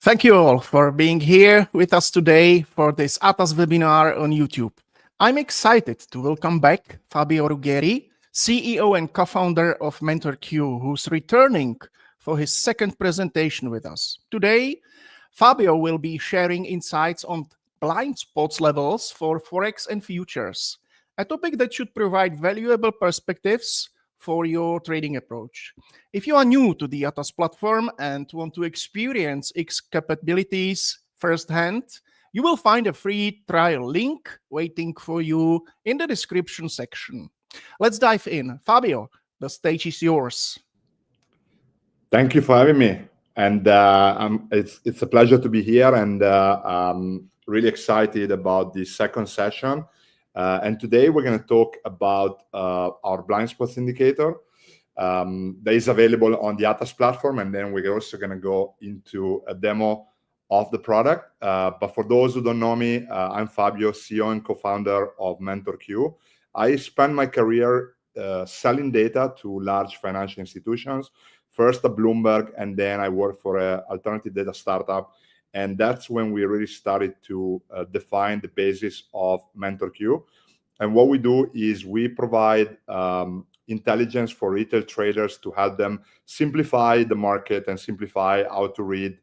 Thank you all for being here with us today for this ATAS webinar on YouTube. I'm excited to welcome back Fabio Ruggeri, CEO and co-founder of MenthorQ, who's returning for his second presentation with us. Today, Fabio will be sharing insights on blind spots levels for Forex and futures, a topic that should provide valuable perspectives for your trading approach. If you are new to the ATAS platform and want to experience its capabilities firsthand, you will find a free trial link waiting for you in the description section. Let's dive in. Fabio, the stage is yours. Thank you for having me. And it's a pleasure to be here, and I'm really excited about the second session. And today we're going to talk about our blind spots indicator that is available on the ATAS platform, and then we're also going to go into a demo of the product. But for those who don't know me, I'm Fabio, CEO and co-founder of MenthorQ. I spent my career selling data to large financial institutions, first at Bloomberg, and then I worked for an alternative data startup. And that's when we really started to define the basis of MenthorQ. And what we do is we provide intelligence for retail traders to help them simplify the market and simplify how to read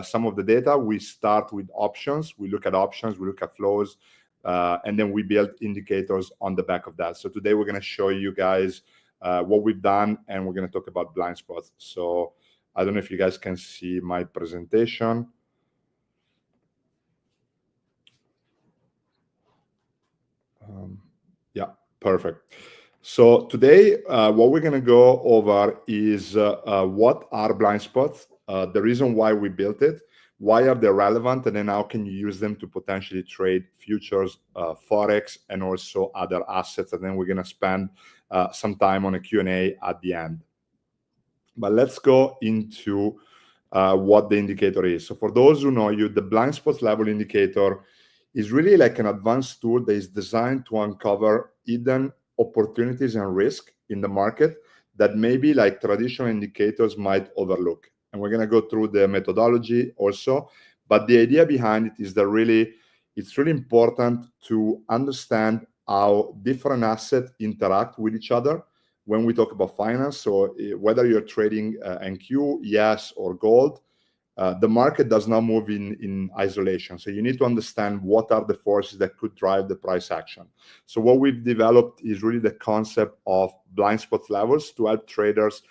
some of the data. We start with options. We look at options, we look at flows, and then we build indicators on the back of that. So today we're going to show you guys what we've done, and we're going to talk about blind spots. So I don't know if you guys can see my presentation. Yeah, perfect. So today, what we're going to go over is what are blind spots, the reason why we built it, why are they relevant, and then how can you use them to potentially trade futures, Forex, and also other assets. And then we're going to spend some time on a Q&A at the end. But let's go into what the indicator is. So for those who know you, the blind spots level indicator is really like an advanced tool that is designed to uncover hidden opportunities and risk in the market that maybe like traditional indicators might overlook. And we're going to go through the methodology also. But the idea behind it is that it's really important to understand how different assets interact with each other when we talk about finance. So whether you're trading NQ, yes, or gold, the market does not move in isolation. So you need to understand what are the forces that could drive the price action. So what we've developed is really the concept of blind spot levels to help traders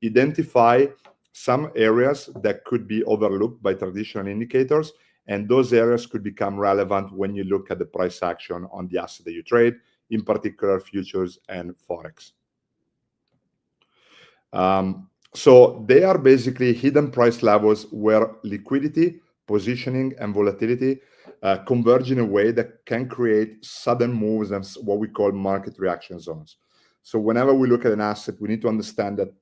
identify some areas that could be overlooked by traditional indicators. And those areas could become relevant when you look at the price action on the asset that you trade, in particular futures and Forex. So they are basically hidden price levels where liquidity, positioning, and volatility converge in a way that can create sudden moves and what we call market reaction zones. So whenever we look at an asset, we need to understand that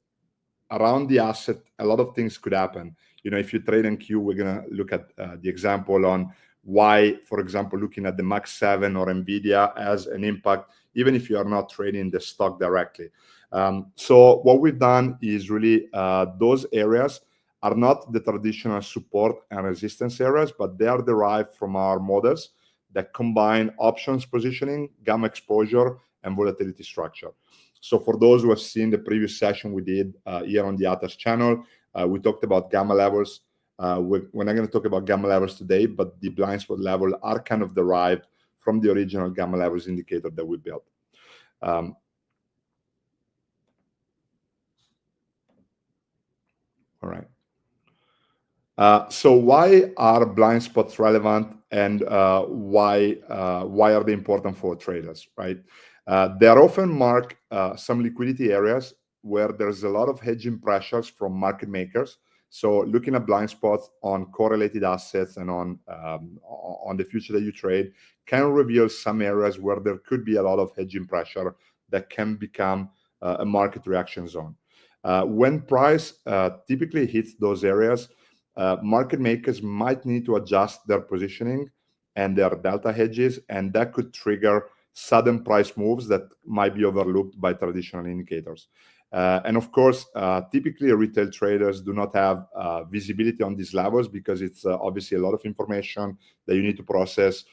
around the asset, a lot of things could happen. You know, if you trade NQ, we're going to look at the example on why, for example, looking at the Max 7 or NVIDIA has an impact, even if you are not trading the stock directly. So what we've done is really those areas are not the traditional support and resistance areas, but they are derived from our models that combine options positioning, gamma exposure, and volatility structure. So for those who have seen the previous session we did here on the ATAS channel, we talked about gamma levels. We're not going to talk about gamma levels today, but the blind spot level are kind of derived from the original gamma levels indicator that we built. All right. So why are blind spots relevant, and why are they important for traders, right? They are often mark some liquidity areas where there's a lot of hedging pressures from market makers. So looking at blind spots on correlated assets and on the future that you trade can reveal some areas where there could be a lot of hedging pressure that can become a market reaction zone. When price typically hits those areas, market makers might need to adjust their positioning and their delta hedges, and that could trigger sudden price moves that might be overlooked by traditional indicators. And of course, typically retail traders do not have visibility on these levels because it's obviously a lot of information that you need to process.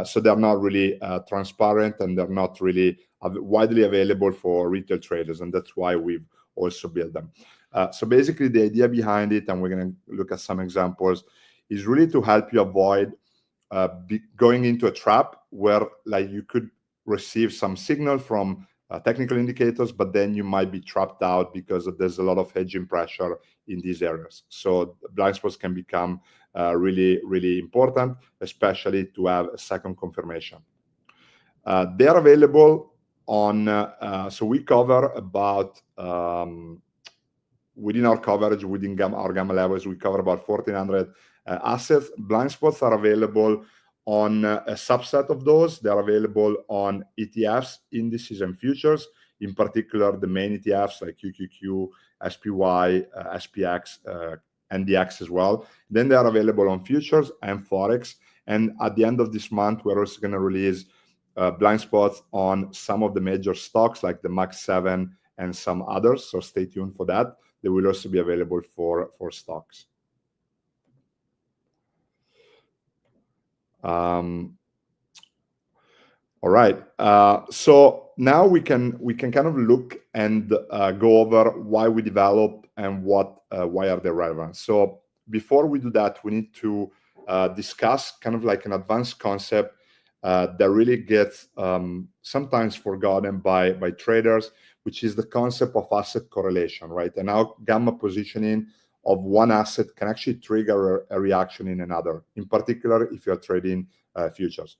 So they're not really transparent, and they're not really widely available for retail traders. And that's why we've also built them. So basically the idea behind it, and we're going to look at some examples, is really to help you avoid going into a trap where like you could receive some signal from technical indicators, but then you might be trapped out because there's a lot of hedging pressure in these areas. So blind spots can become really, really important, especially to have a second confirmation. They are available on, so we cover about, within our coverage, within our gamma levels, we cover about 1,400 assets. Blind spots are available on a subset of those. They're available on ETFs, indices, and futures. In particular, the main ETFs like QQQ, SPY, SPX, NDX as well. Then they are available on futures and Forex. And at the end of this month, we're also going to release blind spots on some of the major stocks like the Max 7 and some others. So stay tuned for that. They will also be available for stocks. All right. So now we can kind of look and go over why we develop and why are they relevant. So before we do that, we need to discuss kind of like an advanced concept that really gets sometimes forgotten by traders, which is the concept of asset correlation, right? And how gamma positioning of one asset can actually trigger a reaction in another, in particular if you're trading futures.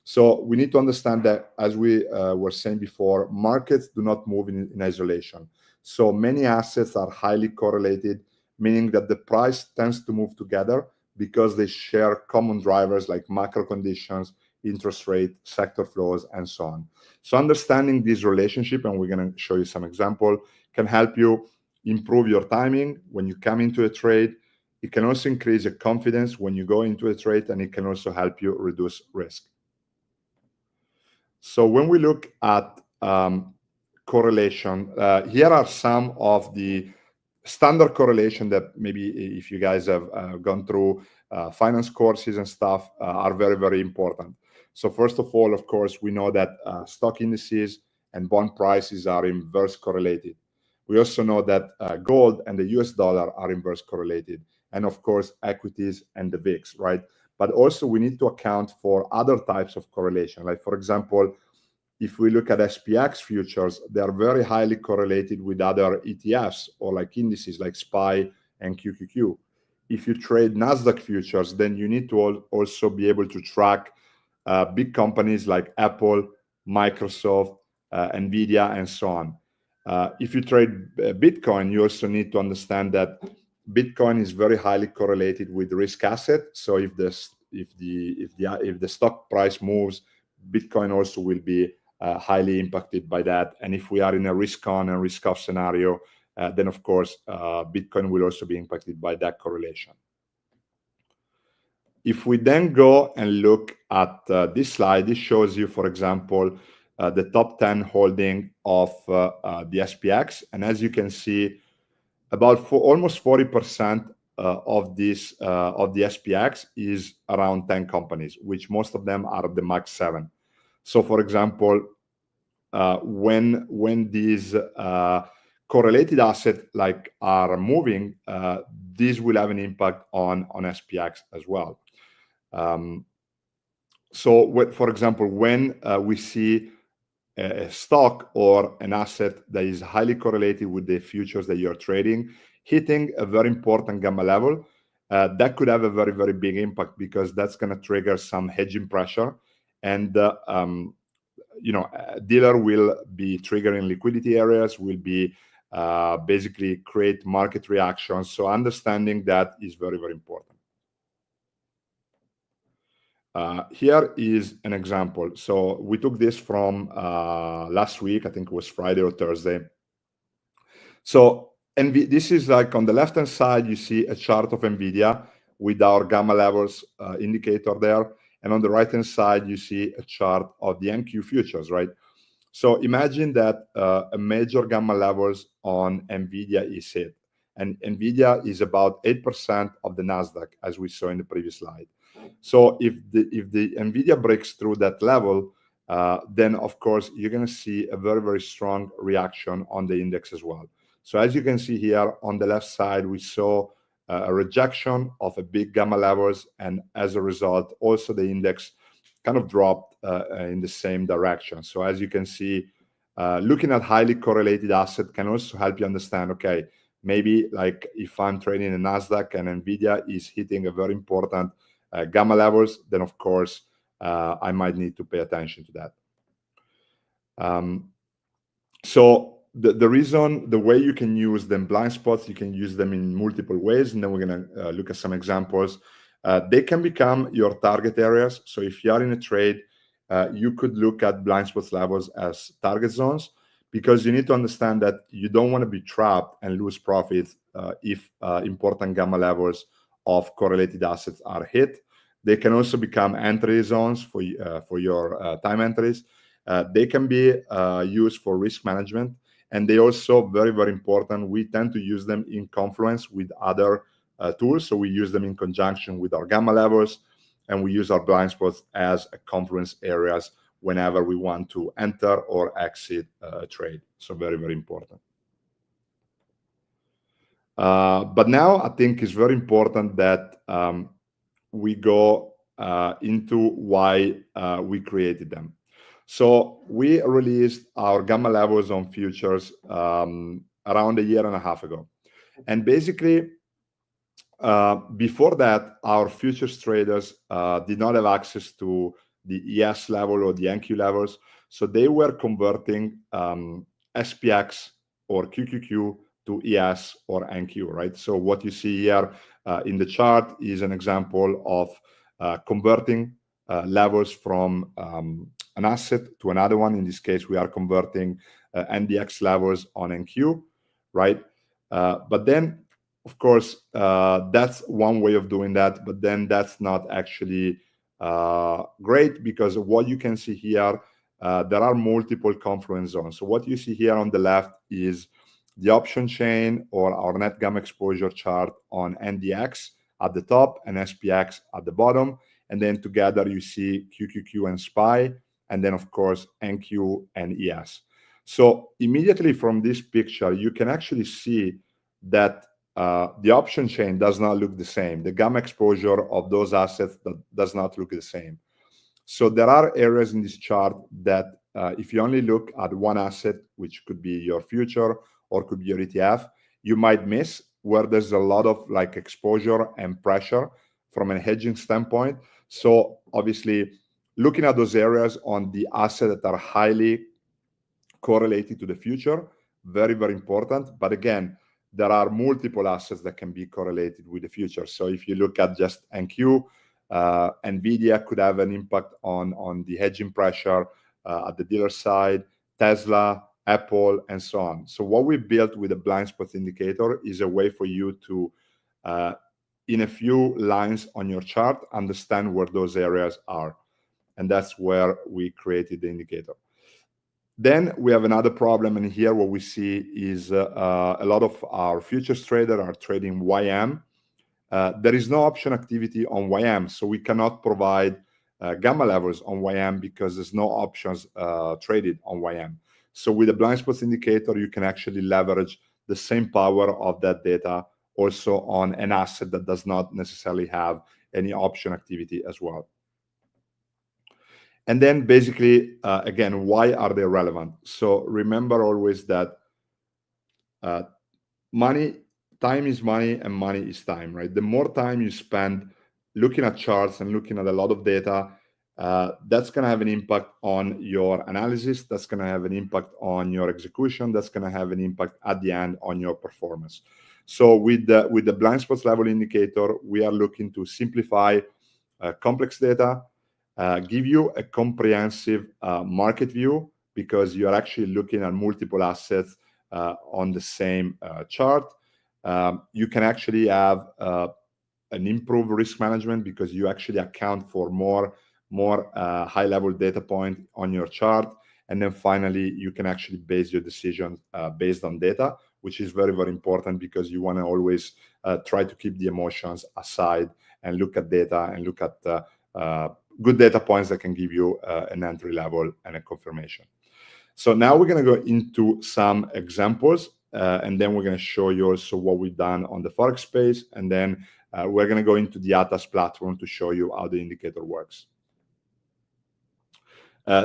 So we need to understand that, as we were saying before, markets do not move in isolation. So many assets are highly correlated, meaning that the price tends to move together because they share common drivers like macro conditions, interest rate, sector flows, and so on. So understanding this relationship, and we're going to show you some example, can help you improve your timing when you come into a trade. It can also increase your confidence when you go into a trade, and it can also help you reduce risk. So when we look at correlation, here are some of the standard correlation that maybe if you guys have gone through finance courses and stuff are very, very important. So first of all, of course, we know that stock indices and bond prices are inverse correlated. We also know that gold and the US dollar are inverse correlated. And of course, equities and the VIX, right? But also we need to account for other types of correlation. Like for example, if we look at SPX futures, they are very highly correlated with other ETFs or like indices like SPY and QQQ. If you trade NASDAQ futures, then you need to also be able to track big companies like Apple, Microsoft, NVIDIA, and so on. If you trade Bitcoin, you also need to understand that Bitcoin is very highly correlated with risk asset. So if the stock price moves, Bitcoin also will be highly impacted by that. And if we are in a risk on and risk off scenario, then of course Bitcoin will also be impacted by that correlation. If we then go and look at this slide, this shows you, for example, the top 10 holding of the SPX. And as you can see, about almost 40% of the SPX is around 10 companies, which most of them are the Max 7. So, for example, when these correlated assets like are moving, this will have an impact on SPX as well. So, for example, when we see a stock or an asset that is highly correlated with the futures that you're trading, hitting a very important gamma level, that could have a very, very big impact because that's going to trigger some hedging pressure. And, dealer will be triggering liquidity areas, will be basically create market reactions. So understanding that is very, very important. Here is an example. So we took this from last week, I think it was Friday or Thursday. So this is like on the left-hand side, you see a chart of NVIDIA with our gamma levels indicator there. And on the right-hand side, you see a chart of the NQ futures, right? So imagine that a major gamma levels on NVIDIA is hit. And NVIDIA is about 8% of the NASDAQ, as we saw in the previous slide. So if the NVIDIA breaks through that level, then of course you're going to see a very, very strong reaction on the index as well. So as you can see here on the left side, we saw a rejection of a big gamma levels, and as a result, also the index kind of dropped in the same direction. So as you can see, looking at highly correlated asset can also help you understand, okay, maybe like if I'm trading in NASDAQ and NVIDIA is hitting a very important gamma levels, then of course I might need to pay attention to that. So the way you can use them blind spots, you can use them in multiple ways, and then we're going to look at some examples. They can become your target areas. So if you are in a trade, you could look at blind spots levels as target zones, because you need to understand that you don't want to be trapped and lose profits if important gamma levels of correlated assets are hit. They can also become entry zones for your time entries. They can be used for risk management, and they also very, very important. We tend to use them in confluence with other tools. So we use them in conjunction with our gamma levels, and we use our blind spots as a confluence areas whenever we want to enter or exit a trade. So very, very important. But now I think it's very important that we go into why we created them. So we released our gamma levels on futures around a year and a half ago. And basically, before that, our futures traders did not have access to the ES level or the NQ levels. So they were converting SPX or QQQ to ES or NQ, right? So what you see here in the chart is an example of converting levels from an asset to another one. In this case, we are converting NDX levels on NQ, right? But then, of course, that's one way of doing that, but then that's not actually great, because what you can see here, there are multiple confluence zones. So what you see here on the left is the option chain or our net gamma exposure chart on NDX at the top and SPX at the bottom. And then together you see QQQ and SPY, and then of course NQ and ES. So immediately from this picture, you can actually see that the option chain does not look the same. The gamma exposure of those assets does not look the same. So there are areas in this chart that if you only look at one asset, which could be your future or could be your ETF, you might miss, where there's a lot of like exposure and pressure from a hedging standpoint. So obviously, looking at those areas on the assets that are highly correlated to the future, very, very important. But again, there are multiple assets that can be correlated with the future. So if you look at just NQ, NVIDIA could have an impact on the hedging pressure at the dealer side, Tesla, Apple, and so on. So what we built with the blind spots indicator is a way for you to, in a few lines on your chart, understand where those areas are. And that's where we created the indicator. Then we have another problem, and here what we see is a lot of our futures traders are trading YM. There is no option activity on YM, so we cannot provide gamma levels on YM because there's no options traded on YM. So with the blind spots indicator, you can actually leverage the same power of that data also on an asset that does not necessarily have any option activity as well. And then basically, again, why are they relevant? So remember always that time is money and money is time, right? The more time you spend looking at charts and looking at a lot of data, that's going to have an impact on your analysis. That's going to have an impact on your execution. That's going to have an impact at the end on your performance. So with the blind spots level indicator, we are looking to simplify complex data, give you a comprehensive market view, because you're actually looking at multiple assets on the same chart. You can actually have an improved risk management because you actually account for more high-level data point on your chart. And then finally, you can actually base your decision based on data, which is very, very important because you want to always try to keep the emotions aside and look at data and look at good data points that can give you an entry level and a confirmation. So now we're going to go into some examples, and then we're going to show you also what we've done on the Forex space, and then we're going to go into the ATAS platform to show you how the indicator works.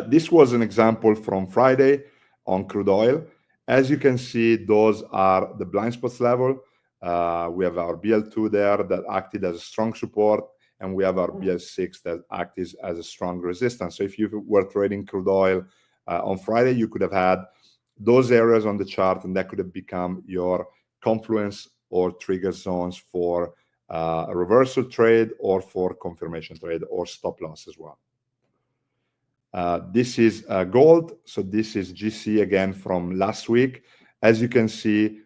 This was an example from Friday on crude oil. As you can see, those are the blind spots level. We have our BL2 there that acted as a strong support, and we have our BL6 that acted as a strong resistance. So if you were trading crude oil on Friday, you could have had those areas on the chart, and that could have become your confluence or trigger zones for a reversal trade or for confirmation trade or stop loss as well. This is gold. So this is GC again from last week. As you can see,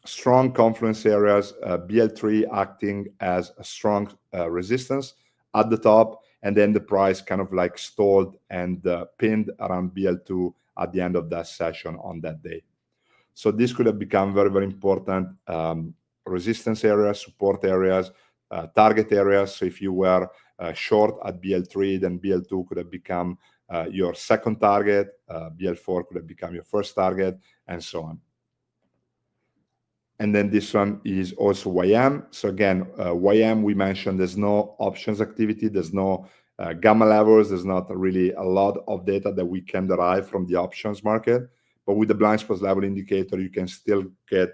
strong confluence areas, BL3 acting as a strong resistance at the top, and then the price kind of like stalled and pinned around BL2 at the end of that session on that day. So this could have become very, very important resistance areas, support areas, target areas. So if you were short at BL3, then BL2 could have become your second target, BL4 could have become your first target, and so on. And then this one is also YM. So again, YM, we mentioned there's no options activity, there's no gamma levels, there's not really a lot of data that we can derive from the options market. But with the blind spots level indicator, you can still get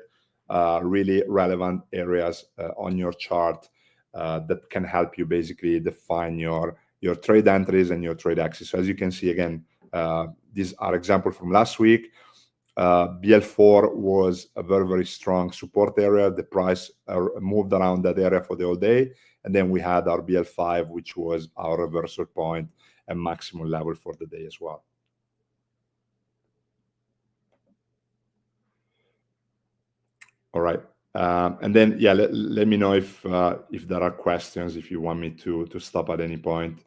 really relevant areas on your chart that can help you basically define your trade entries and your trade exits. So as you can see, again, these are examples from last week. BL4 was a very, very strong support area. The price moved around that area for the whole day. And then we had our BL5, which was our reversal point and maximum level for the day as well. All right. And then, yeah, let me know if there are questions, if you want me to stop at any point.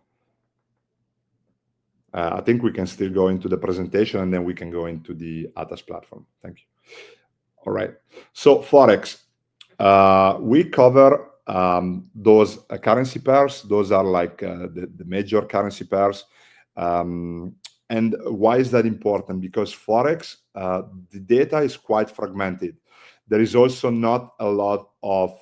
I think we can still go into the presentation, and then we can go into the ATAS platform. Thank you. All right. So Forex, we cover those currency pairs. Those are like the major currency pairs. And why is that important? Because Forex, the data is quite fragmented. There is also not a lot of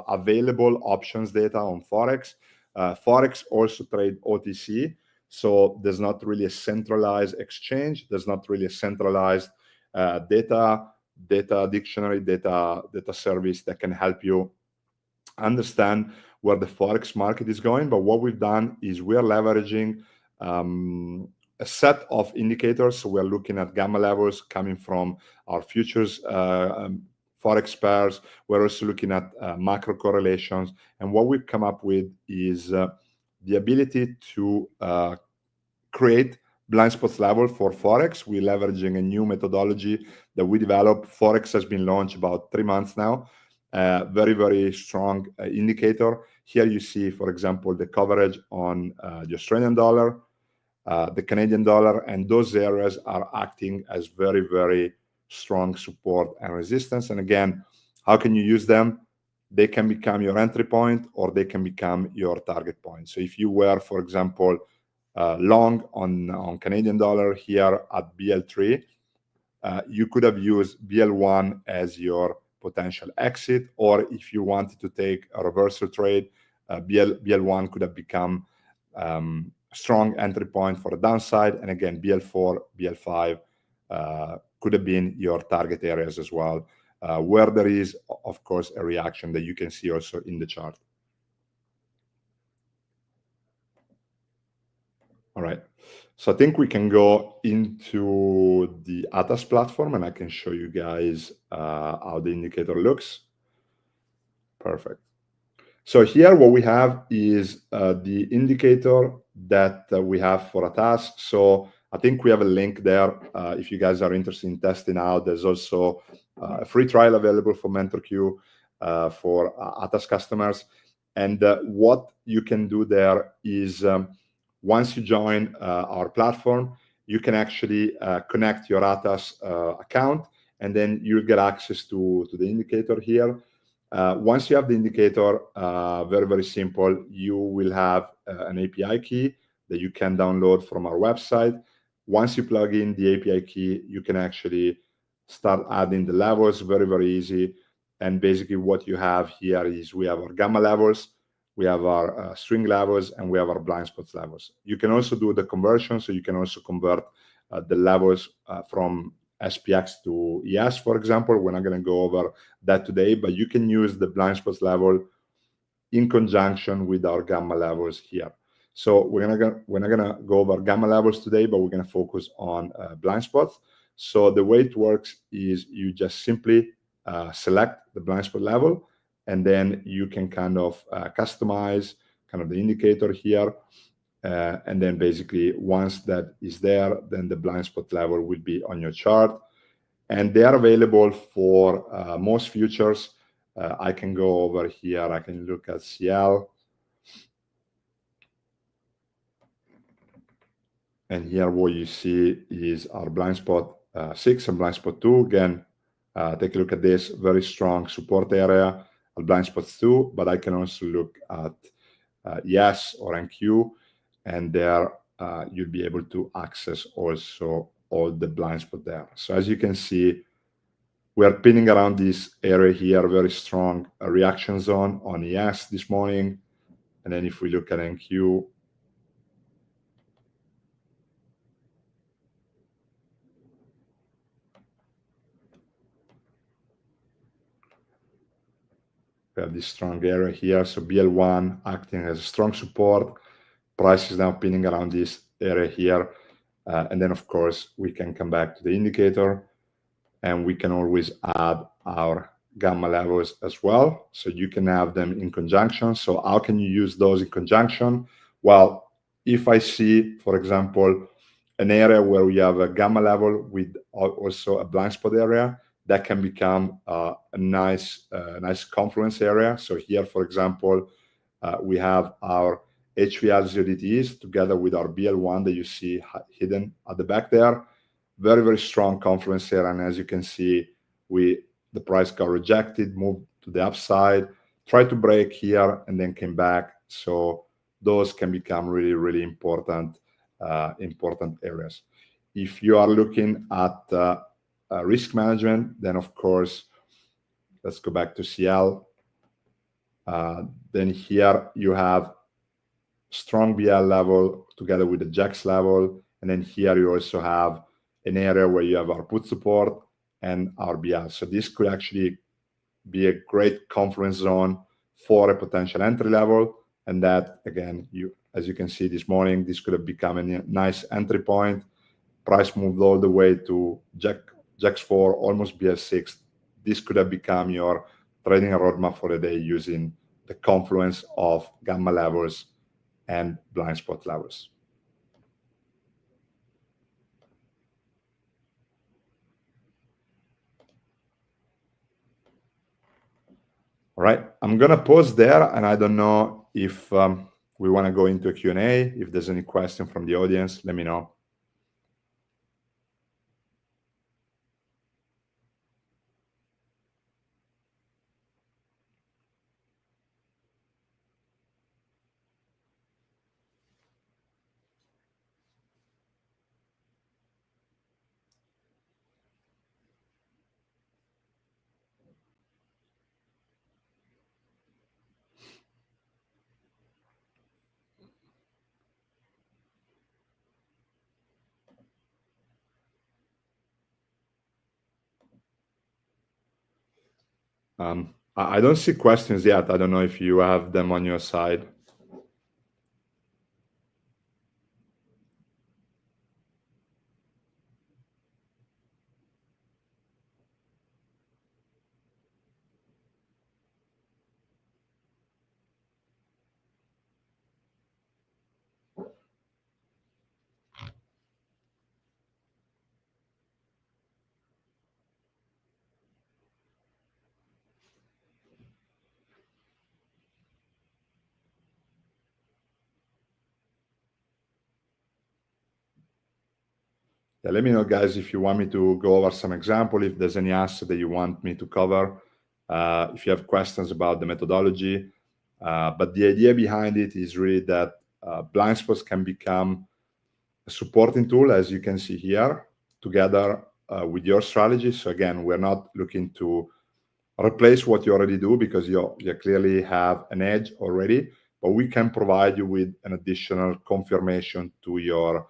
available options data on Forex. Forex also trade OTC. So there's not really a centralized exchange. There's not really a centralized data dictionary, data service that can help you understand where the Forex market is going. But what we've done is we're leveraging a set of indicators. So we're looking at gamma levels coming from our futures Forex pairs. We're also looking at macro correlations. And what we've come up with is the ability to create blind spots level for Forex. We're leveraging a new methodology that we developed. Forex has been launched about 3 months now. Very, very strong indicator. Here you see, for example, the coverage on the Australian dollar, the Canadian dollar, and those areas are acting as very, very strong support and resistance. And again, how can you use them? They can become your entry point, or they can become your target point. So if you were, for example, long on Canadian dollar here at BL3, you could have used BL1 as your potential exit, or if you wanted to take a reversal trade, BL1 could have become strong entry point for a downside. And again, BL4, BL5 could have been your target areas as well, where there is, of course, a reaction that you can see also in the chart. All right. So I think we can go into the ATAS platform, and I can show you guys how the indicator looks. Perfect. So here what we have is the indicator that we have for ATAS. So I think we have a link there. If you guys are interested in testing out, there's also a free trial available for MenthorQ for ATAS customers. And what you can do there is once you join our platform, you can actually connect your Atas account, and then you'll get access to the indicator here. Once you have the indicator, very, very simple, you will have an API key that you can download from our website. Once you plug in the API key, you can actually start adding the levels, very, very easy. And basically what you have here is we have our gamma levels, we have our string levels, and we have our blind spots levels. You can also do the conversion, so you can also convert the levels from SPX to ES, for example. We're not going to go over that today, but you can use the blind spots level in conjunction with our gamma levels here. So we're not gonna go over gamma levels today, but we're gonna focus on blind spots. So the way it works is you just simply select the blind spot level, and then you can kind of customize kind of the indicator here. And then basically once that is there, then the blind spot level will be on your chart. And they are available for most futures. I can go over here, I can look at CL. And here what you see is our blind spot 6 and blind spot 2. Again, take a look at this, very strong support area at blind spot 2, but I can also look at YES or NQ, and there you'll be able to access also all the blind spot there. So as you can see, we are pinning around this area here, very strong reaction zone on ES this morning. And then if we look at NQ, we have this strong area here. So BL1 acting as a strong support. Price is now pinning around this area here. And then, of course, we can come back to the indicator, and we can always add our gamma levels as well. So you can have them in conjunction. So how can you use those in conjunction? Well, if I see, for example, an area where we have a gamma level with also a blind spot area, that can become a nice confluence area. So here, for example, we have our HVL ZDTs together with our BL1 that you see hidden at the back there. Very, very strong confluence here. And as you can see, the price got rejected, moved to the upside, tried to break here, and then came back. So those can become really, really important areas. If you are looking at risk management, then of course, let's go back to CL. Then here you have strong BL level together with the JAX level. And then here you also have an area where you have our put support and our BL. So this could actually be a great confluence zone for a potential entry level. And that, again, as you can see this morning, this could have become a nice entry point. Price moved all the way to JAX4, almost BL6. This could have become your trading roadmap for the day using the confluence of gamma levels and blind spot levels. All right, I'm gonna pause there, and I don't know if we want to go into a Q&A. If there's any question from the audience, let me know. I don't see questions yet. I don't know if you have them on your side. Yeah, let me know, guys, if you want me to go over some example, if there's any asset that you want me to cover, if you have questions about the methodology. But the idea behind it is really that blind spots can become a supporting tool, as you can see here, together with your strategy. So again, we're not looking to replace what you already do, because you clearly have an edge already, but we can provide you with an additional confirmation to your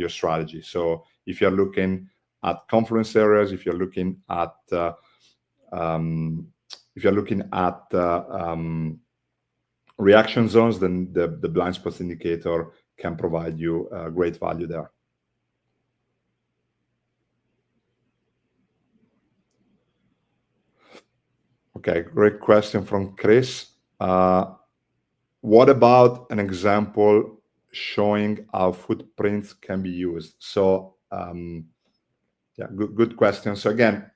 strategy. So if you're looking at confluence areas, if you're looking at reaction zones, then the blind spots indicator can provide you great value there. Okay, great question from Chris. What about an example showing how footprints can be used? So yeah, good question. So again,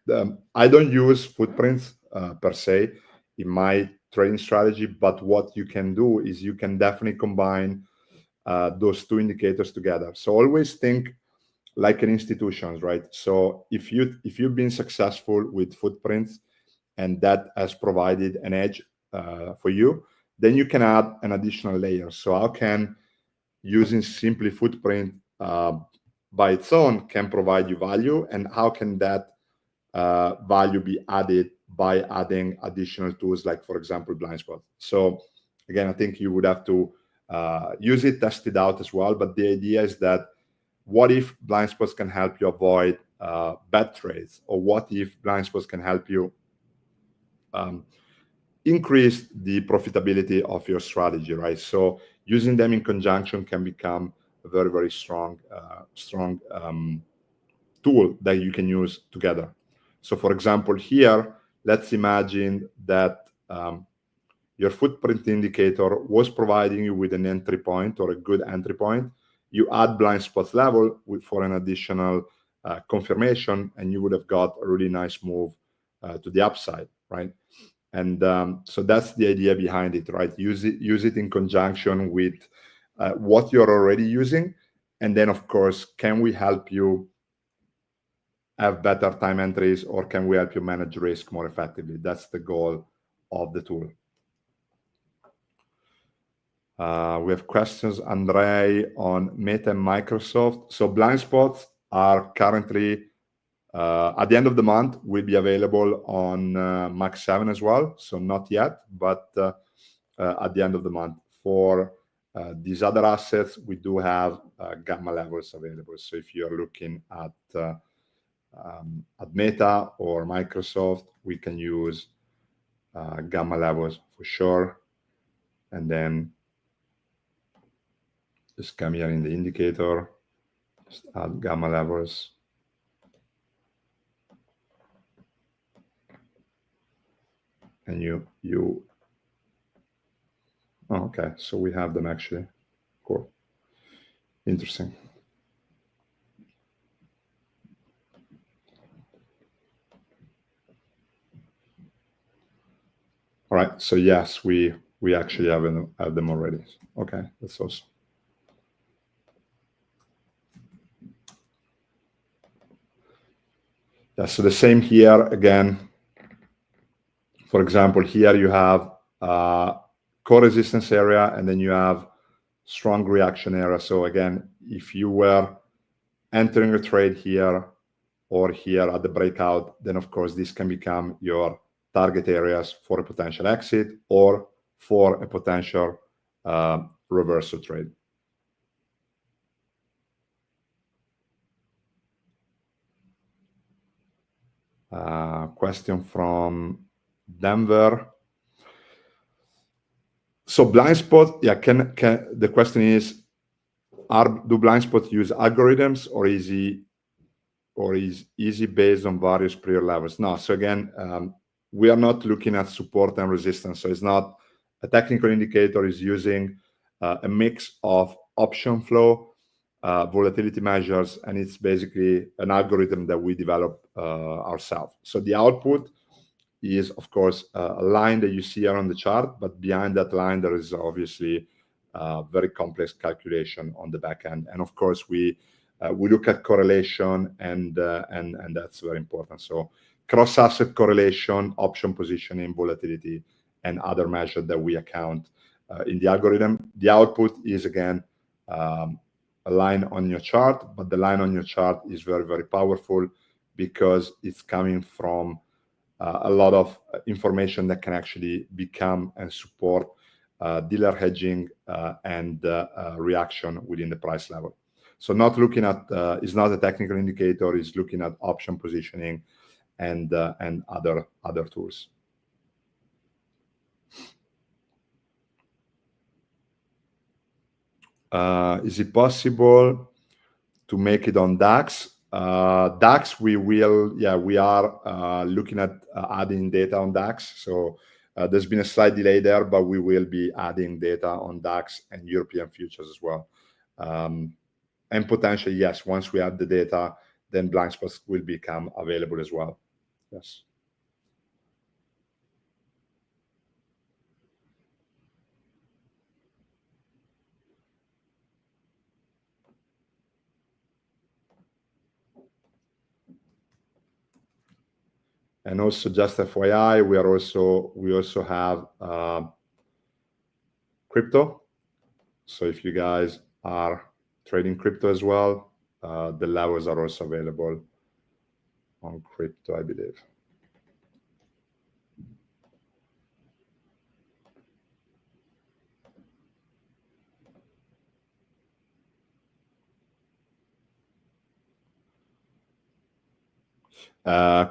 I don't use footprints per se in my trading strategy, but what you can do is you can definitely combine those two indicators together. So always think like an institution, right? So if you've been successful with footprints and that has provided an edge for you, then you can add an additional layer. So how can using simply footprint by its own can provide you value, and how can that value be added by adding additional tools like, for example, blind spot? So again, I think you would have to use it, test it out as well. But the idea is that what if blind spots can help you avoid bad trades, or what if blind spots can help you increase the profitability of your strategy, right? So using them in conjunction can become a very, very strong tool that you can use together. So for example, here, let's imagine that your footprint indicator was providing you with an entry point or a good entry point. You add blind spots level for an additional confirmation, and you would have got a really nice move to the upside, right? And so that's the idea behind it, right? Use it in conjunction with what you're already using. And then, of course, can we help you have better time entries, or can we help you manage risk more effectively? That's the goal of the tool. We have questions, Andrei, on Meta and Microsoft. So blind spots are currently, at the end of the month, will be available on Max 7 as well. So not yet, but at the end of the month. For these other assets, we do have gamma levels available. So if you're looking at Meta or Microsoft, we can use gamma levels for sure. And then just come here in the indicator, just add gamma levels. And oh, okay, so we have them actually. Cool. Interesting. All right, so yes, we actually have them already. Okay, that's awesome. Yeah, so the same here again. For example, here you have core resistance area, and then you have strong reaction area. So again, if you were entering a trade here or here at the breakout, then of course this can become your target areas for a potential exit or for a potential reversal trade. Question from Denver. So blind spot, yeah, the question is, do blind spots use algorithms, or is easy based on various prior levels? No. So again, we are not looking at support and resistance. So it's not a technical indicator. Is using a mix of option flow, volatility measures, and it's basically an algorithm that we develop ourselves. So the output is, of course, a line that you see here on the chart, but behind that line, there is obviously very complex calculation on the back end. And of course, we We look at correlation, and that's very important. So cross-asset correlation, option positioning, volatility, and other measures that we account in the algorithm. The output is, again, a line on your chart, but the line on your chart is very, very powerful because it's coming from a lot of information that can actually become and support dealer hedging and reaction within the price level. So not looking at, it's not a technical indicator, it's looking at option positioning and other tools. Is it possible to make it on DAX? DAX, we are looking at adding data on DAX. So there's been a slight delay there, but we will be adding data on DAX and European futures as well. And potentially, yes, once we add the data, then blind spots will become available as well. Yes. And also, just FYI, we also have crypto. So if you guys are trading crypto as well, the levels are also available on crypto, I believe.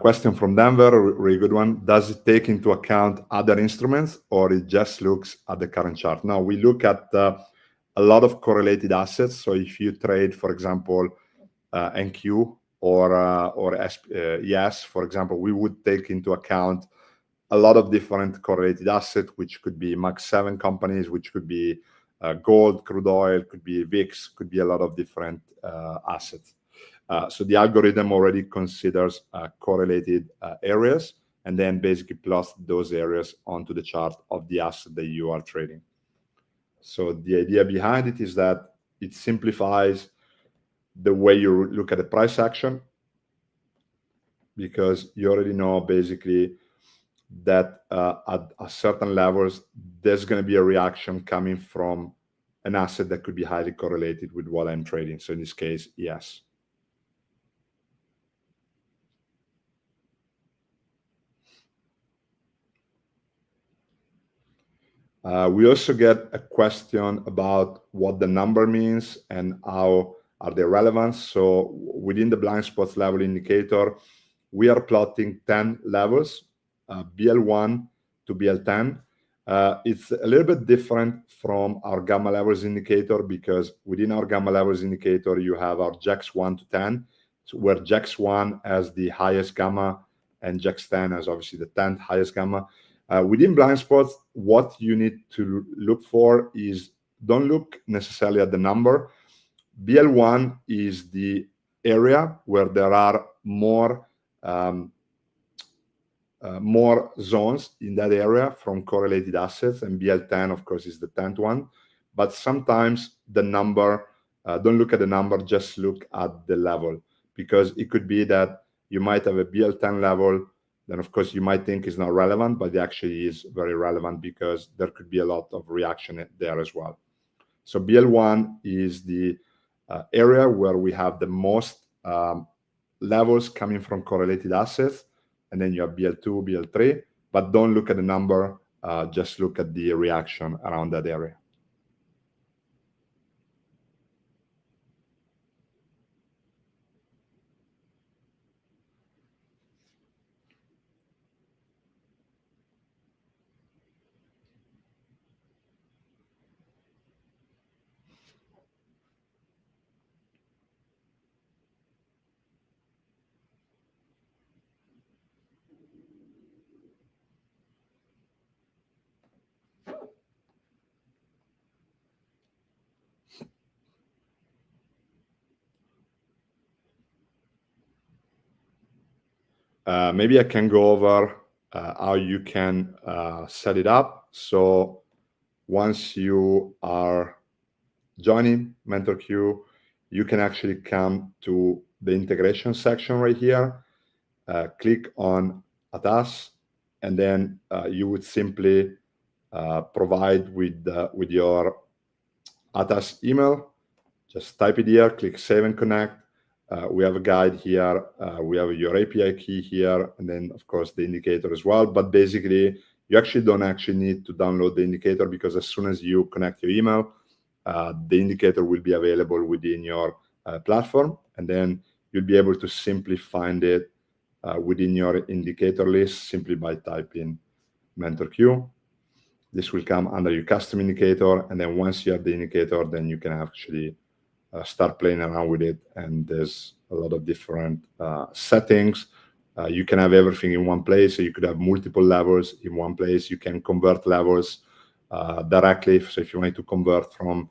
Question from Denver, really good one. Does it take into account other instruments, or it just looks at the current chart? No, we look at a lot of correlated assets. So if you trade, for example, NQ or ES, for example, we would take into account a lot of different correlated assets, which could be Max 7 companies, which could be gold, crude oil, could be VIX, could be a lot of different assets. So the algorithm already considers correlated areas, and then basically plots those areas onto the chart of the asset that you are trading. So the idea behind it is that it simplifies the way you look at the price action, because you already know basically that at certain levels, there's going to be a reaction coming from an asset that could be highly correlated with what I'm trading. So in this case, yes. We also get a question about what the number means and how are they relevant. So within the blind spots level indicator, we are plotting 10 levels, BL1 to BL10. It's a little bit different from our gamma levels indicator, because within our gamma levels indicator, you have our JAX 1 to 10, so where JAX 1 has the highest gamma and JAX 10 has obviously the 10th highest gamma. Within blind spots, what you need to look for is, don't look necessarily at the number. BL1 is the area where there are more zones in that area from correlated assets, and BL10, of course, is the 10th one. But sometimes the number, don't look at the number, just look at the level, because it could be that you might have a BL10 level, then of course you might think it's not relevant, but it actually is very relevant, because there could be a lot of reaction there as well. So BL1 is the area where we have the most levels coming from correlated assets, and then you have BL2, BL3, but don't look at the number, just look at the reaction around that area. Maybe I can go over how you can set it up. So once you are joining MenthorQ, you can actually come to the integration section right here, click on ATAS, and then you would simply provide with your ATAS email. Just type it here, click Save and Connect. We have a guide here. We have your API key here, and then, of course, the indicator as well. But basically, you actually don't actually need to download the indicator, because as soon as you connect your email, the indicator will be available within your platform, and then you'll be able to simply find it within your indicator list simply by typing MenthorQ. This will come under your custom indicator, and then once you have the indicator, then you can actually start playing around with it. And there's a lot of different settings. You can have everything in one place, so you could have multiple levels in one place. You can convert levels directly. So if you wanted to convert from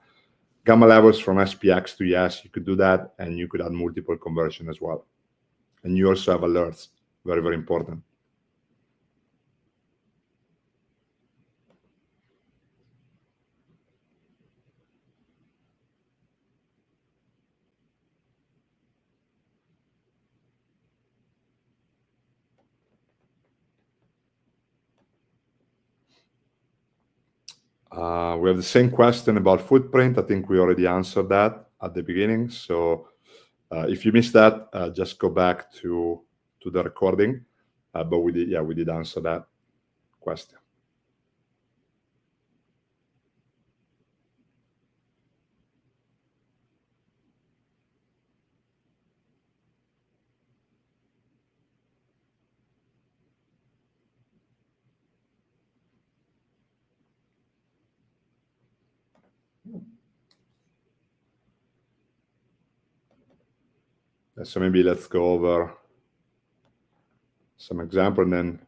gamma levels from SPX to yes, you could do that, and you could add multiple conversion as well. And you also have alerts, very, very important. We have the same question about footprint. I think we already answered that at the beginning. So if you missed that, just go back to the recording. But we did answer that question. So maybe let's go over some example, and then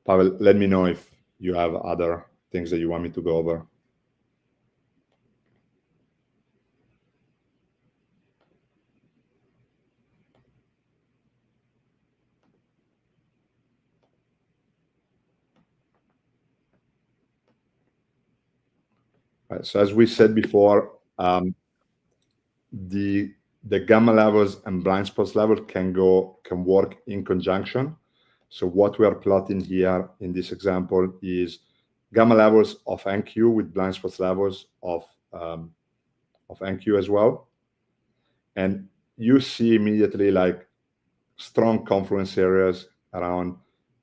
Pavel, let me know if you have other things that you want me to go over. Right, so as we said before, the gamma levels and blind spots level can work in conjunction. So what we are plotting here in this example is gamma levels of NQ with blind spots levels of NQ as well. And you see immediately like strong confluence areas around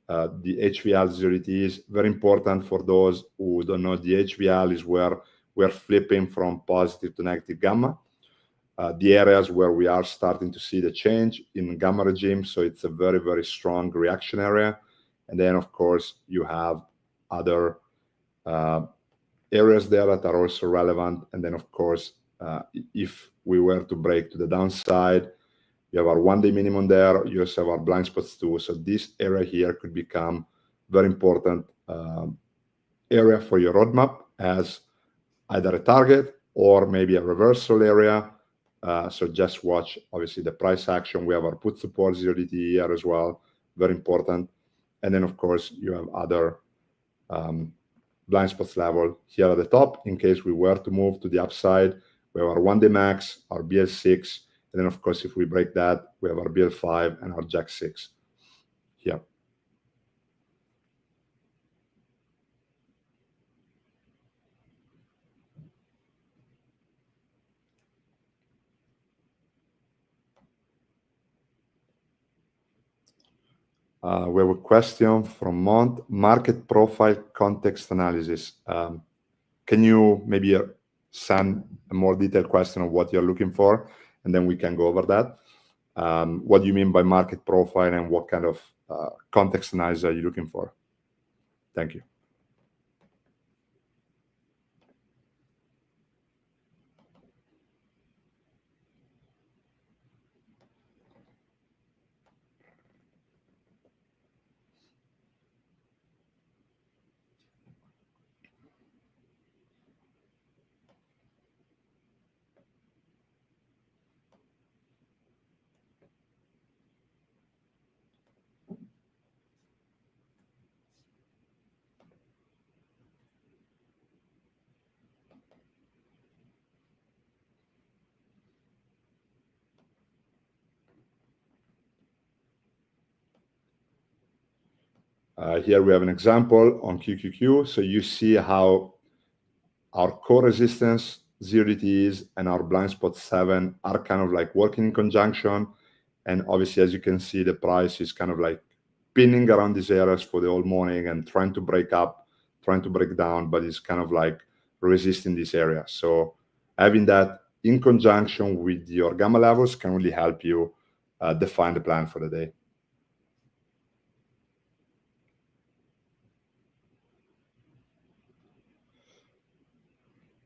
the HVL 0T is very important. For those who don't know, the HVL is where we're flipping from positive to negative gamma. The areas where we are starting to see the change in gamma regime. So it's a very, very strong reaction area. And then, of course, you have other areas there that are also relevant. And then, of course, if we were to break to the downside, you have our one-day minimum there. You also have our blind spots too. So this area here could become very important area for your roadmap as either a target or maybe a reversal area. So just watch, obviously, the price action. We have our put support 0DT here as well, very important. And then, of course, you have other blind spots level here at the top in case we were to move to the upside. We have our one-day max, our BL6, and then, of course, if we break that, we have our BL5 and our Jack 6 here. We have a question from Mont. Market profile context analysis. Can you maybe send a more detailed question of what you're looking for, and then we can go over that? What do you mean by market profile, and what kind of context analysis are you looking for? Thank you. Here we have an example on QQQ. So you see how our core resistance 0 DTs and our blind spot 7 are kind of like working in conjunction. And obviously, as you can see, the price is kind of like pinning around these areas for the whole morning and trying to break up, trying to break down, but it's kind of like resisting this area. So having that in conjunction with your gamma levels can really help you define the plan for the day.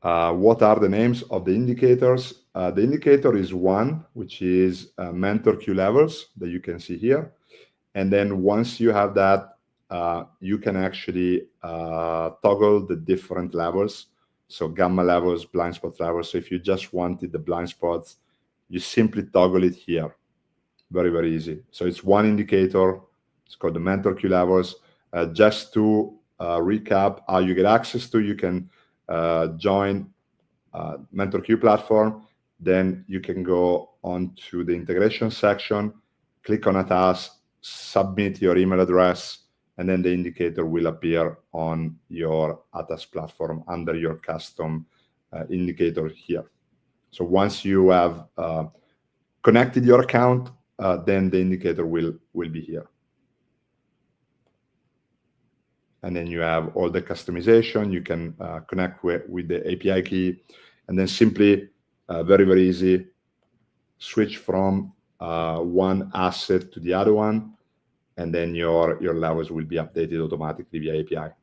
What are the names of the indicators? The indicator is one, which is MenthorQ levels that you can see here. And then once you have that, you can actually toggle the different levels. So gamma levels, blind spot levels. So if you just wanted the blind spots, you simply toggle it here. Very, very easy. So it's one indicator. It's called the MenthorQ levels. Just to recap how you get access to, you can join MenthorQ platform. Then you can go on to the integration section, click on a task, submit your email address, and then the indicator will appear on your ATAS platform under your custom indicator here. So once you have connected your account, then the indicator will be here. And then you have all the customization. You can connect with the API key, and then simply, very, very easy, switch from one asset to the other one, and then your levels will be updated automatically via API.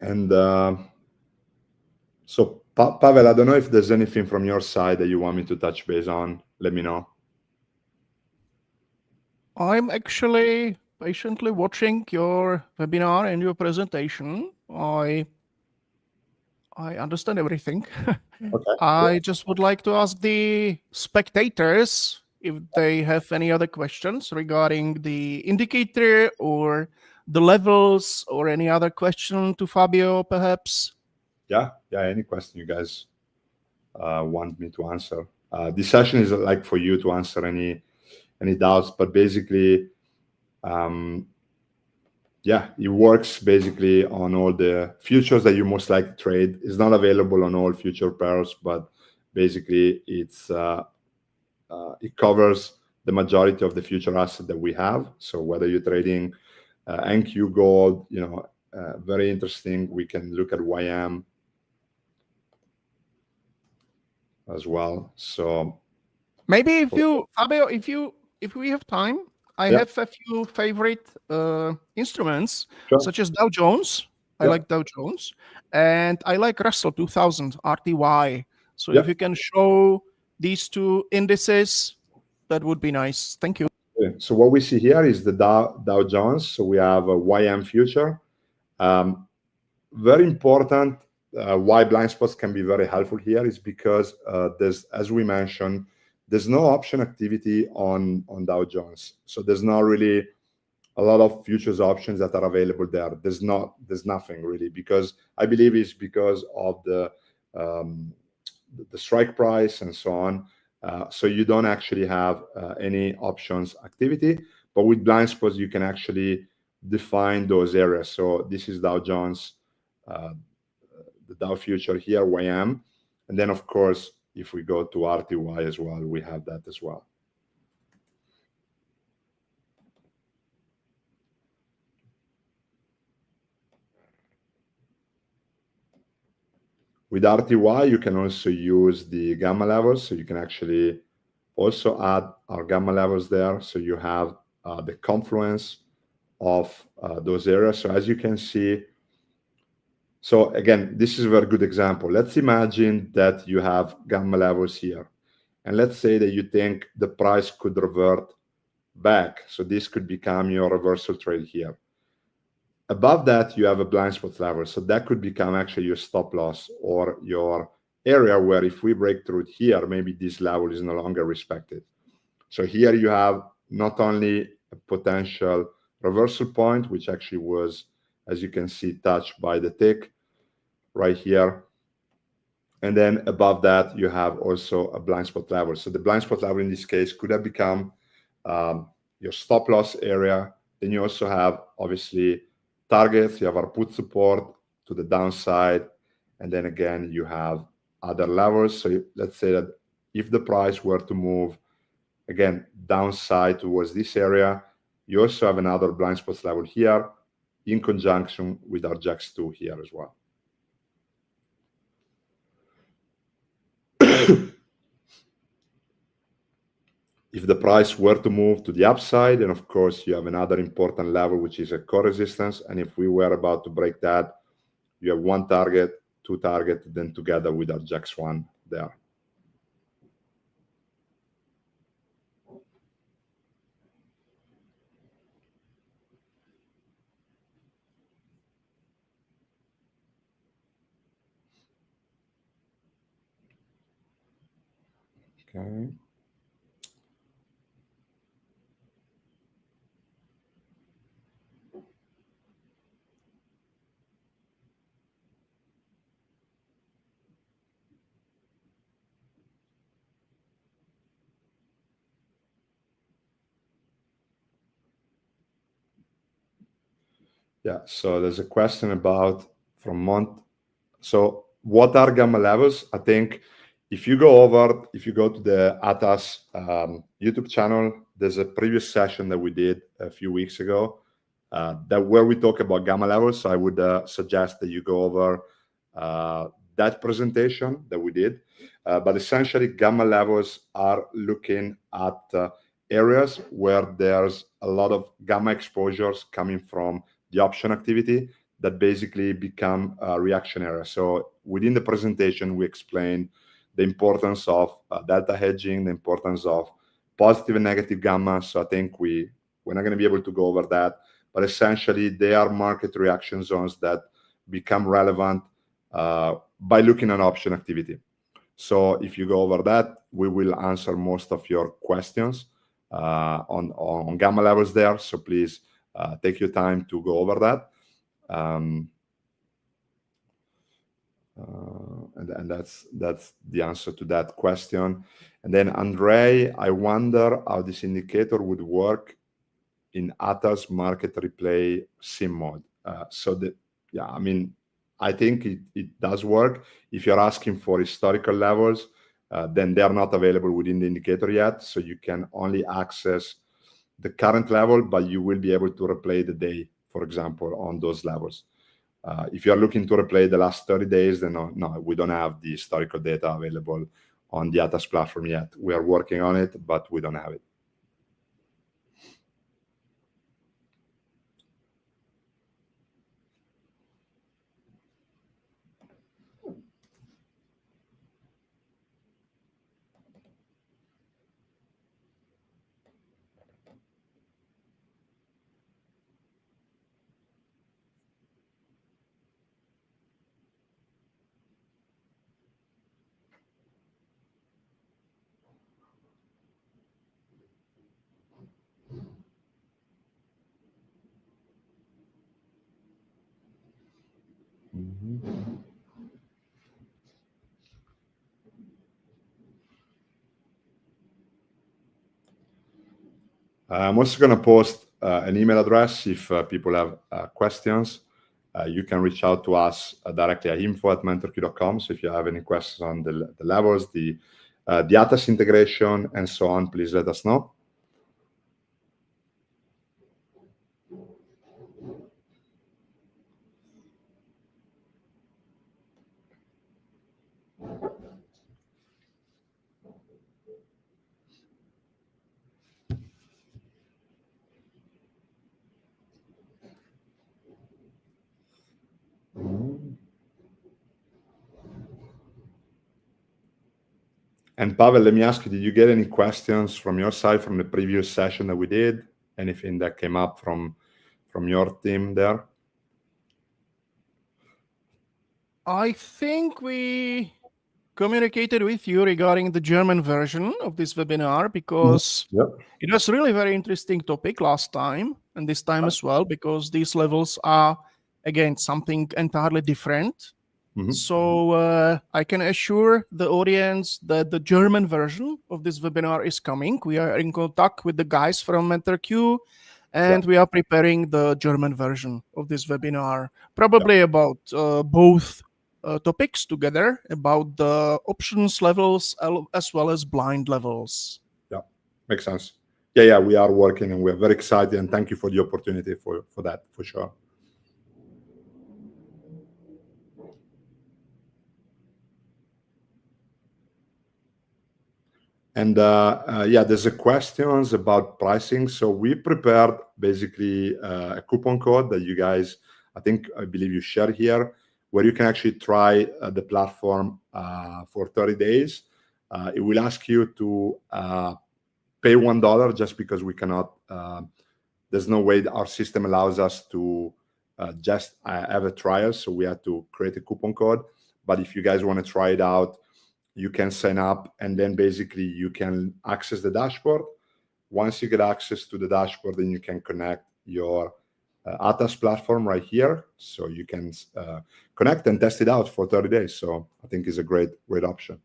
And so, Pavel, I don't know if there's anything from your side that you want me to touch base on. Let me know. I'm actually patiently watching your webinar and your presentation. I understand everything. Okay. I just would like to ask the spectators if they have any other questions regarding the indicator or the levels or any other question to Fabio, perhaps. Yeah, any question you guys want me to answer. This session is like for you to answer any doubts, but basically, yeah, it works basically on all the futures that you most likely trade. It's not available on all future pairs, but basically it's it covers the majority of the future asset that we have. So whether you're trading NQ gold, very interesting. We can look at YM as well. So maybe if you, Fabio, if we have time, I have a few favorite instruments, such as Dow Jones. I like Dow Jones, and I like Russell 2000 RTY. So if you can show these two indices, that would be nice. Thank you. So what we see here is the Dow Jones. So we have a YM future. Very important. Why blind spots can be very helpful here is because there's, as we mentioned, there's no option activity on Dow Jones. So there's not really a lot of futures options that are available there. There's nothing really, because I believe it's because of the strike price and so on. So you don't actually have any options activity, but with blind spots you can actually define those areas. So this is Dow Jones, the Dow future here, YM, and then of course if we go to RTY as well, we have that as well. With RTY, you can also use the gamma levels. So you can actually also add our gamma levels there. So you have the confluence of those areas. So as you can see, so again, this is a very good example. Let's imagine that you have gamma levels here. And let's say that you think the price could revert back. So this could become your reversal trade here. Above that, you have a blind spot level. So that could become actually your stop loss or your area where if we break through here, maybe this level is no longer respected. So here you have not only a potential reversal point, which actually was, as you can see, touched by the tick right here. And then above that, you have also a blind spot level. So the blind spot level in this case could have become your stop loss area. Then you also have, obviously, targets. You have our put support to the downside. And then again, you have other levels. So let's say that if the price were to move, again, downside towards this area, you also have another blind spot level here in conjunction with our Jacks 2 here as well. If the price were to move to the upside, then of course you have another important level, which is a core resistance. And if we were about to break that, you have one target, two targets, then together with our Jacks 1 there. Okay. Yeah, so there's a question about from Mont. So what are gamma levels? I think if you go to the Atas YouTube channel, there's a previous session that we did a few weeks ago that where we talk about gamma levels. So I would suggest that you go over that presentation that we did. But essentially, gamma levels are looking at areas where there's a lot of gamma exposures coming from the option activity that basically become reactionary. So within the presentation, we explained the importance of delta hedging, the importance of positive and negative gamma. So I think we're not going to be able to go over that, but essentially they are market reaction zones that become relevant by looking at option activity. So if you go over that, we will answer most of your questions on gamma levels there. So please take your time to go over that. And that's the answer to that question. And then Andre, I wonder how this indicator would work in Atas market replay sim mode. I think it does work. If you're asking for historical levels, then they are not available within the indicator yet. So you can only access the current level, but you will be able to replay the day, for example, on those levels. If you're looking to replay the last 30 days, then no, we don't have the historical data available on the Atas platform yet. We are working on it, but we don't have it. I'm also going to post an email address if people have questions. You can reach out to us directly at info@mentorq.com. So if you have any questions on the levels, the Atas integration, and so on, please let us know. And Pavel, let me ask you, did you get any questions from your side from the previous session that we did? Anything that came up from your team there? I think we communicated with you regarding the German version of this webinar because Yep. it was really very interesting topic last time and this time as well, because these levels are, again, something entirely different. So I can assure the audience that the German version of this webinar is coming. We are in contact with the guys from MenthorQ, and we are preparing the German version of this webinar, probably about both topics together, about the options levels as well as blind levels. Yeah, makes sense. Yeah, we are working and we're very excited, and thank you for the opportunity for that, for sure. And yeah, there's a questions about pricing. So we prepared basically a coupon code that you guys, I believe you share here, where you can actually try the platform for 30 days. It will ask you to pay $1 just because we cannot, there's no way that our system allows us to just have a trial. So we have to create a coupon code. But if you guys want to try it out, you can sign up and then basically you can access the dashboard. Once you get access to the dashboard, then you can connect your Atas platform right here. So you can connect and test it out for 30 days. So I think it's a great option.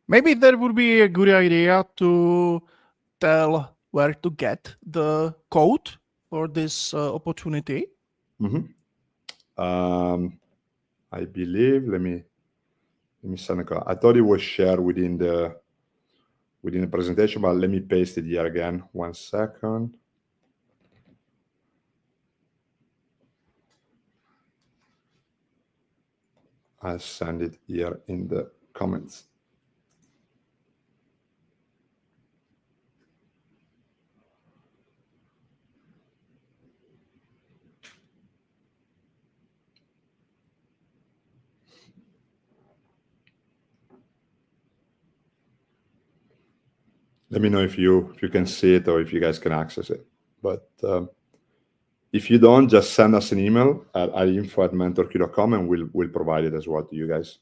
Maybe that would be a good idea to tell where to get the code for this opportunity. I believe, let me send a code. I thought it was shared within the presentation, but let me paste it here again. 1 second. I'll send it here in the comments. Let me know if you can see it or if you guys can access it. But if you don't, just send us an email at info@mentorq.com and we'll provide it as well to you guys.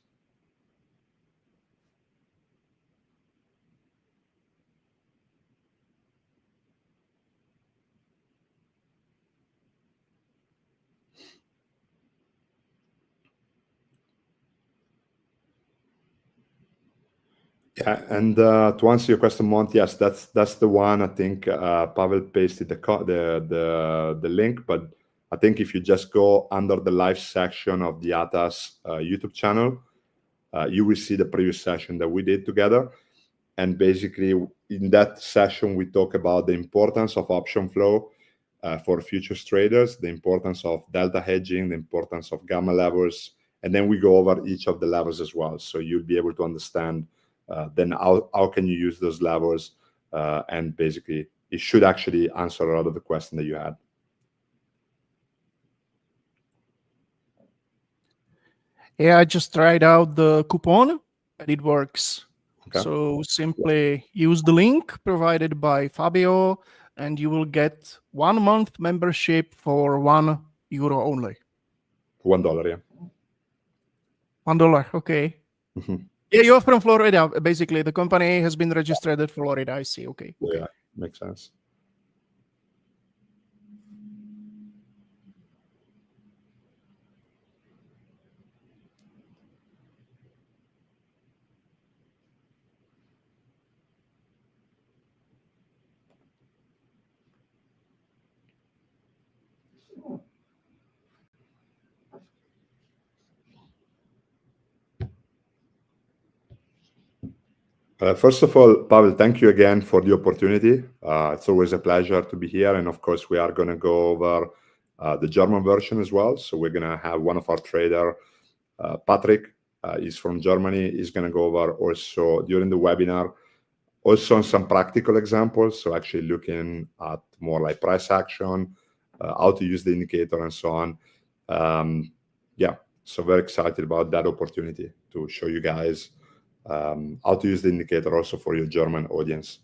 Yeah, and to answer your question, Mont, yes, that's the one. I think Pavel pasted the link, but I think if you just go under the live section of the Atas YouTube channel, you will see the previous session that we did together. And basically, in that session, we talk about the importance of option flow for futures traders, the importance of delta hedging, the importance of gamma levels, and then we go over each of the levels as well. So you'll be able to understand then how can you use those levels, and basically it should actually answer a lot of the question that you had. Yeah, I just tried out the coupon and it works. Okay. So simply use the link provided by Fabio and you will get 1 month membership for €1 only. $1, yeah. $1, okay. Yeah, you're from Florida. Basically, the company has been registered at Florida. I see. Okay. Yeah, makes sense. First of all, Pavel, thank you again for the opportunity. It's always a pleasure to be here. And of course, we are going to go over the German version as well. So we're going to have one of our trader, Patrick, is from Germany. He's going to go over also during the webinar, also on some practical examples. So actually looking at more like price action, how to use the indicator and so on. Yeah, so very excited about that opportunity to show you guys how to use the indicator also for your German audience.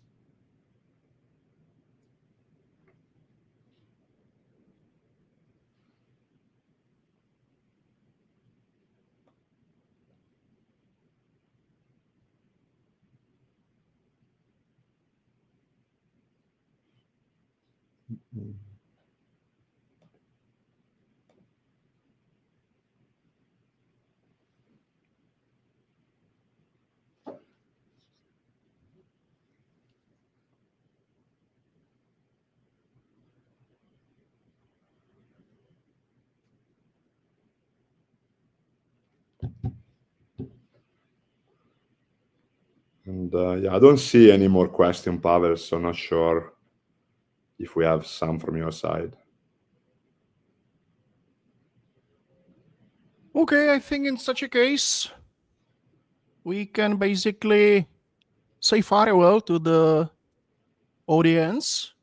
And yeah, I don't see any more question, Pavel, so not sure if we have some from your side. Okay, I think in such a case, we can basically say farewell to the audience.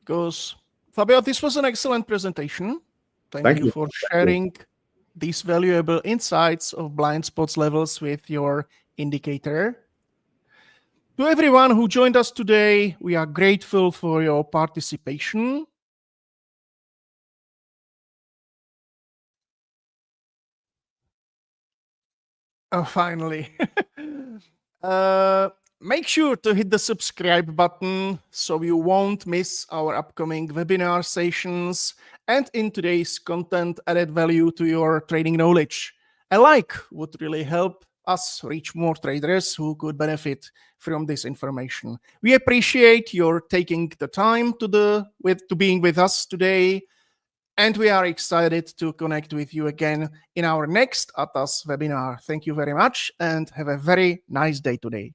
Because, Fabio, this was an excellent presentation. Thank you for sharing these valuable insights of blind spots levels with your indicator. To everyone who joined us today, we are grateful for your participation. Oh, finally. Make sure to hit the subscribe button so you won't miss our upcoming webinar sessions and in today's content added value to your trading knowledge. A like would really help us reach more traders who could benefit from this information. We appreciate your taking the time to being with us today, and we are excited to connect with you again in our next ATAS webinar. Thank you very much and have a very nice day today.